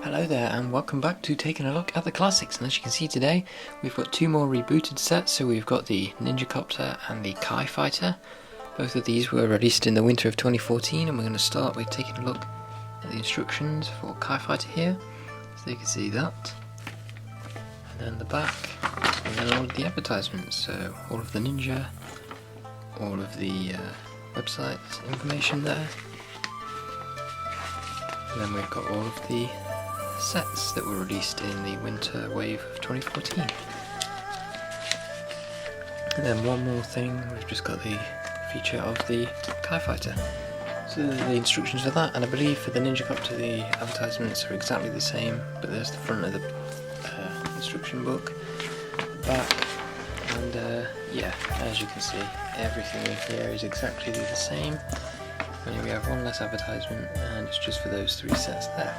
Hello there and welcome back to taking a look at the classics, and as you can see today we've got two more rebooted sets. So we've got the Ninjacopter and the Kai Fighter. Both of these were released in the winter of 2014, and we're going to start with taking a look at the instructions for Kai Fighter here, so you can see that, and then the back, and then all of the advertisements, so all of the Ninja, all of the website information there, and then we've got all of the sets that were released in the winter wave of 2014. And then one more thing, we've just got the feature of the Kai Fighter. So the instructions for that, and I believe for the Ninjacopter the advertisements are exactly the same, but there's the front of the instruction book, the back, and yeah, as you can see, everything in here is exactly the same. Only we have one less advertisement, and it's just for those three sets there.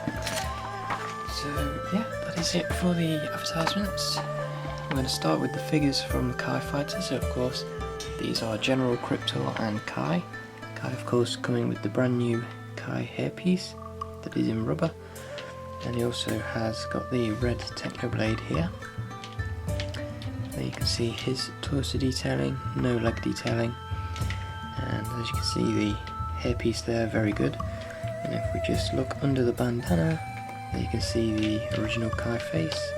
So yeah, that is it for the advertisements. I'm going to start with the figures from the Kai Fighter. So of course these are General, Cryptor and Kai. Kai of course coming with the brand new Kai hairpiece that is in rubber, and he also has got the red Technoblade here. There you can see his torso detailing, no leg detailing, and as you can see the hairpiece there, very good. And if we just look under the bandana, there you can see the original Kai face,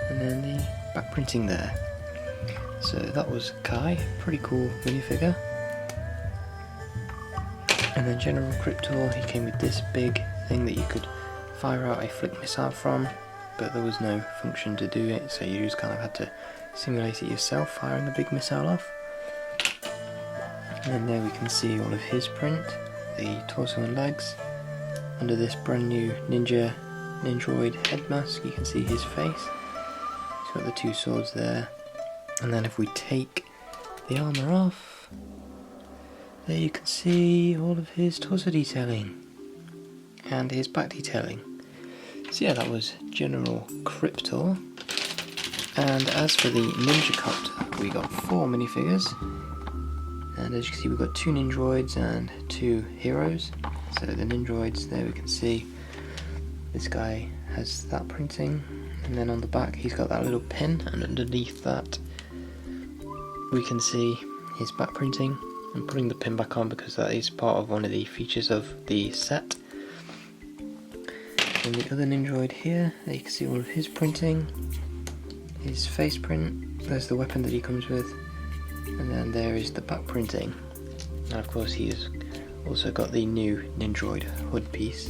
and then the back printing there. So that was Kai, pretty cool minifigure. And then General Cryptor, he came with this big thing that you could fire out a flick missile from, but there was no function to do it, so you just kind of had to simulate it yourself, firing the big missile off. And then there we can see all of his print, the torso and legs. Under this brand new Ninjroid head mask, you can see his face. He's got the two swords there. And then if we take the armour off, there you can see all of his torso detailing and his back detailing. So yeah, that was General Cryptor. And as for the Ninjacopter, we got 4 minifigures. And as you can see, we've got 2 Ninjroids and 2 heroes. So the Ninjroids, there we can see this guy has that printing, and then on the back he's got that little pin, and underneath that we can see his back printing. I'm putting the pin back on because that is part of one of the features of the set. And the other Ninjroid here, there you can see all of his printing, his face print, there's the weapon that he comes with, and then there is the back printing. And of course he's also got the new Ninjroid hood piece.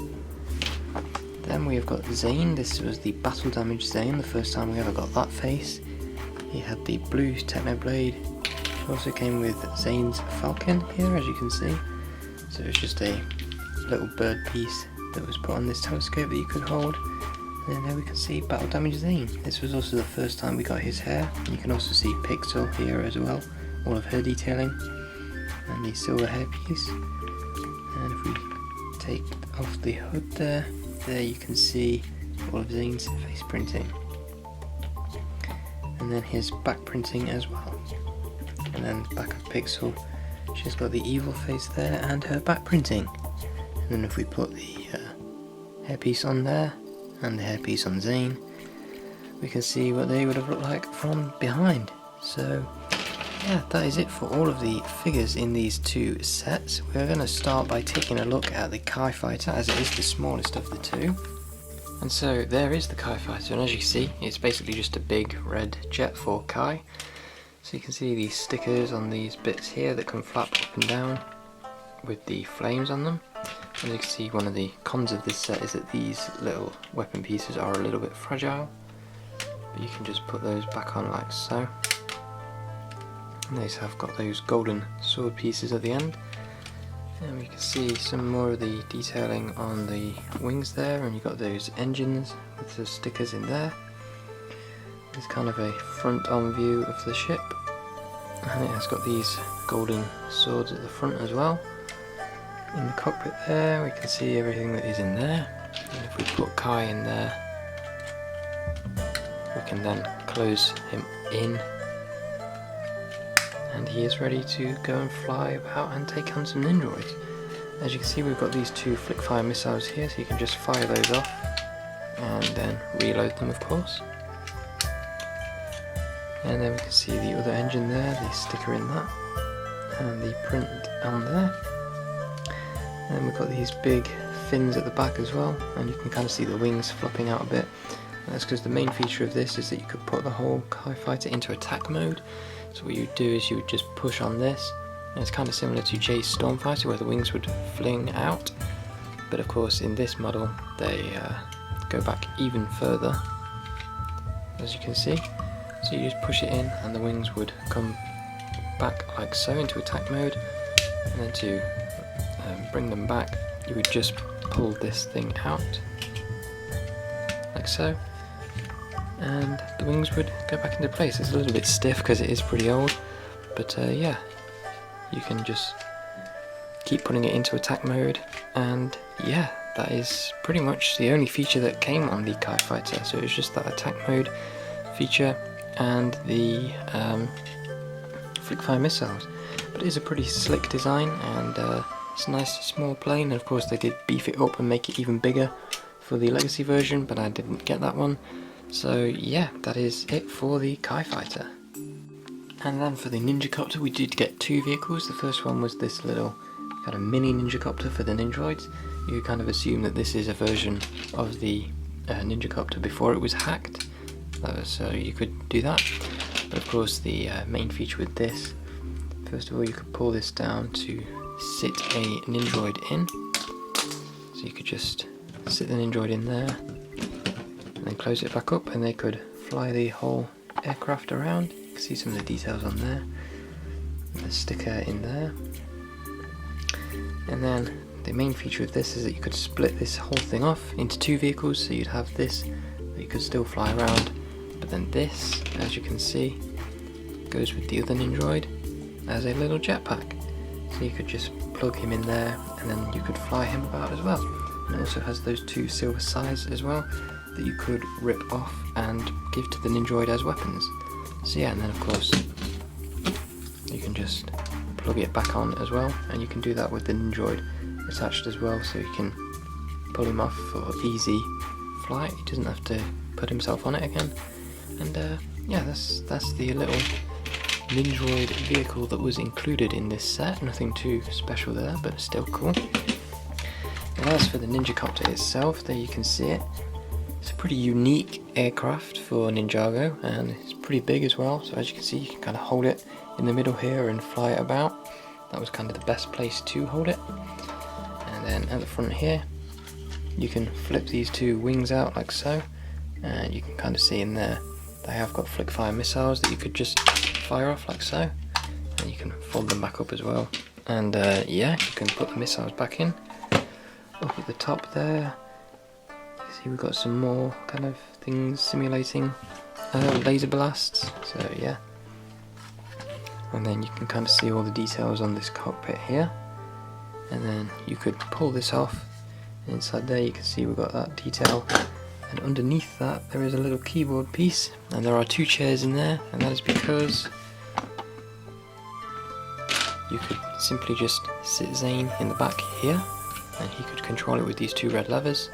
Then we have got Zayn. This was the battle damage Zayn, the first time we ever got that face. He had the blue Technoblade. It also came with Zayn's falcon here, as you can see. So it's just a little bird piece that was put on this telescope that you could hold. And then there we can see battle damage Zayn. This was also the first time we got his hair. You can also see Pixel here as well, all of her detailing, and the silver hairpiece. And if we take off the hood there you can see all of Zayn's face printing, and then his back printing as well. And then back of Pixel, she's got the evil face there and her back printing. And then if we put the hairpiece on there and the hairpiece on Zayn, we can see what they would have looked like from behind. So yeah, that is it for all of the figures in these two sets. We're going to start by taking a look at the Kai Fighter, as it is the smallest of the two. And so there is the Kai Fighter, and as you can see, it's basically just a big red jet for Kai. So you can see these stickers on these bits here that can flap up and down with the flames on them. And you can see one of the cons of this set is that these little weapon pieces are a little bit fragile, but you can just put those back on like so. And these have got those golden sword pieces at the end, and we can see some more of the detailing on the wings there, and you've got those engines with the stickers in there. It's kind of a front-on view of the ship, and it has got these golden swords at the front as well. In the cockpit there we can see everything that is in there, and if we put Kai in there we can then close him in, and he is ready to go and fly about and take on some Ninjroids. As you can see, we've got these two flick fire missiles here, so you can just fire those off and then reload them, of course. And then we can see the other engine there, the sticker in that, and the print on there. And we've got these big fins at the back as well, and you can kind of see the wings flopping out a bit. And that's because the main feature of this is that you could put the whole TIE Fighter into attack mode. So what you would do is you would just push on this, and it's kind of similar to Jay's Stormfighter where the wings would fling out, but of course in this model they go back even further, as you can see. So you just push it in and the wings would come back like so into attack mode, and then to bring them back you would just pull this thing out like so, and the wings would go back into place. It's a little bit stiff because it is pretty old, but yeah, you can just keep putting it into attack mode, and yeah, that is pretty much the only feature that came on the TIE Fighter. So it was just that attack mode feature and the flick-fire missiles. But it is a pretty slick design, and it's a nice small plane, and of course they did beef it up and make it even bigger for the Legacy version, but I didn't get that one. So yeah, that is it for the TIE Fighter. And then for the Ninjacopter we did get two vehicles. The first one was this little kind of mini Ninjacopter for the Ninjroids. You kind of assume that this is a version of the Ninjacopter before it was hacked, so you could do that. But of course the main feature with this, first of all you could pull this down to sit a Ninjroid in. So you could just sit the Ninjroid in there and then close it back up, and they could fly the whole aircraft around. You can see some of the details on there, and the sticker in there. And then the main feature of this is that you could split this whole thing off into two vehicles, so you'd have this that you could still fly around, but then this, as you can see, goes with the other Ninjroid as a little jetpack. So you could just plug him in there and then you could fly him about as well. And it also has those two silver sides as well that you could rip off and give to the Ninjroid as weapons. So yeah, and then of course you can just plug it back on as well, and you can do that with the Ninjroid attached as well, so you can pull him off for easy flight. He doesn't have to put himself on it again. And yeah, that's the little Ninjroid vehicle that was included in this set. Nothing too special there, but still cool. And as for the Ninjacopter itself, there you can see it. It's a pretty unique aircraft for Ninjago, and it's pretty big as well. So as you can see, you can kind of hold it in the middle here and fly it about. That was kind of the best place to hold it. And then at the front here, you can flip these two wings out like so, and you can kind of see in there they have got flick-fire missiles that you could just fire off like so, and you can fold them back up as well. And yeah, you can put the missiles back in. Up at the top there, you see we've got some more kind of things simulating laser blasts, so yeah. And then you can kind of see all the details on this cockpit here, and then you could pull this off, and inside there you can see we've got that detail, and underneath that there is a little keyboard piece, and there are two chairs in there, and that is because you could simply just sit Zayn in the back here, and he could control it with these two red levers.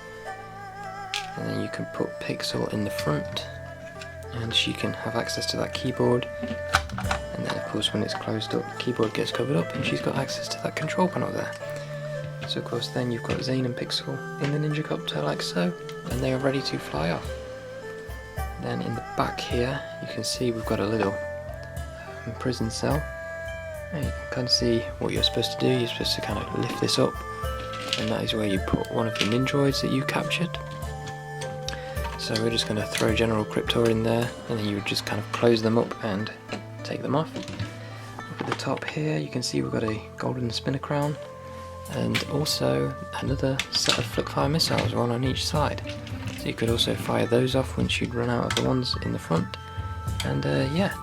And then you can put Pixel in the front, and she can have access to that keyboard. And then of course when it's closed up, the keyboard gets covered up and she's got access to that control panel there. So of course then you've got Zayn and Pixel in the Ninjacopter like so, and they are ready to fly off. Then in the back here you can see we've got a little prison cell, and you can kind of see what you're supposed to do. You're supposed to kind of lift this up, and that is where you put one of the Ninjroids that you captured. So we're just going to throw General Cryptor in there, and then you would just kind of close them up and take them off. Up at the top here you can see we've got a golden spinner crown, and also another set of flick-fire missiles, one on each side. So you could also fire those off once you'd run out of the ones in the front. And yeah,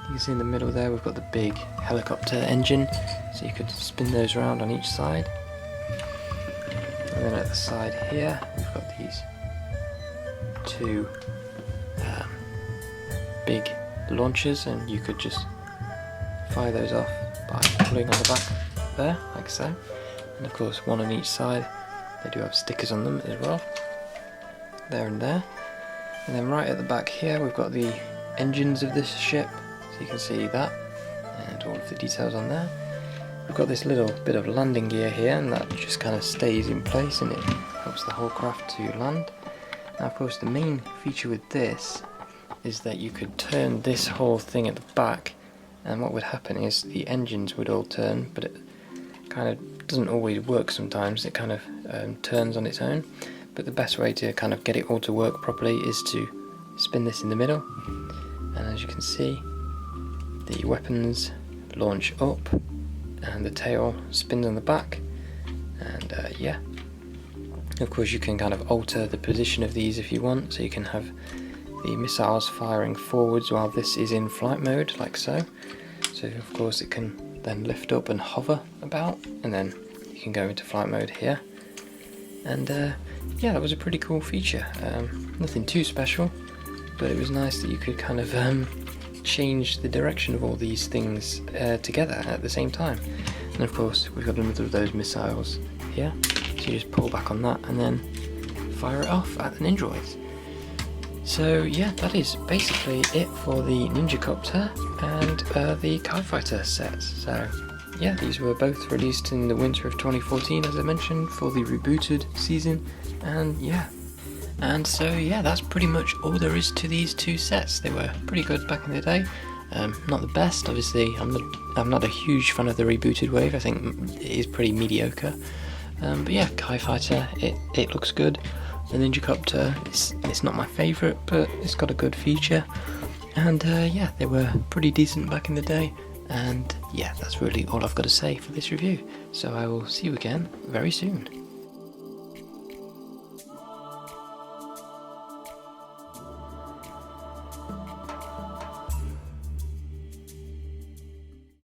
you can see in the middle there we've got the big helicopter engine, so you could spin those around on each side. And then at the side here we've got these two big launchers, and you could just fire those off by pulling on the back there like so. And of course one on each side. They do have stickers on them as well. there and there. And then right at the back here we've got the engines of this ship, so you can see that, and all of the details on there. We've got this little bit of landing gear here, and that just kind of stays in place and it helps the whole craft to land. Now of course the main feature with this is that you could turn this whole thing at the back, and what would happen is the engines would all turn, but it kind of doesn't always work sometimes. It kind of turns on its own, but the best way to kind of get it all to work properly is to spin this in the middle, and as you can see the weapons launch up and the tail spins on the back, and yeah, of course you can kind of alter the position of these if you want, so you can have the missiles firing forwards while this is in flight mode, like so. So of course it can then lift up and hover about, and then you can go into flight mode here. And yeah, that was a pretty cool feature. Nothing too special, but it was nice that you could kind of change the direction of all these things together at the same time. And of course we've got another of those missiles here, so you just pull back on that and then fire it off at the Ninjroids. So yeah, that is basically it for the Ninjacopter and the Kai Fighter sets. So yeah, these were both released in the winter of 2014, as I mentioned, for the Rebooted season, and yeah. And so yeah, that's pretty much all there is to these two sets. They were pretty good back in the day. Not the best, obviously. I'm not a huge fan of the Rebooted wave. I think it is pretty mediocre. But yeah, Kai Fighter, it looks good. The Ninjacopter, it's not my favourite, but it's got a good feature. And yeah, they were pretty decent back in the day. And yeah, that's really all I've got to say for this review. So I will see you again very soon.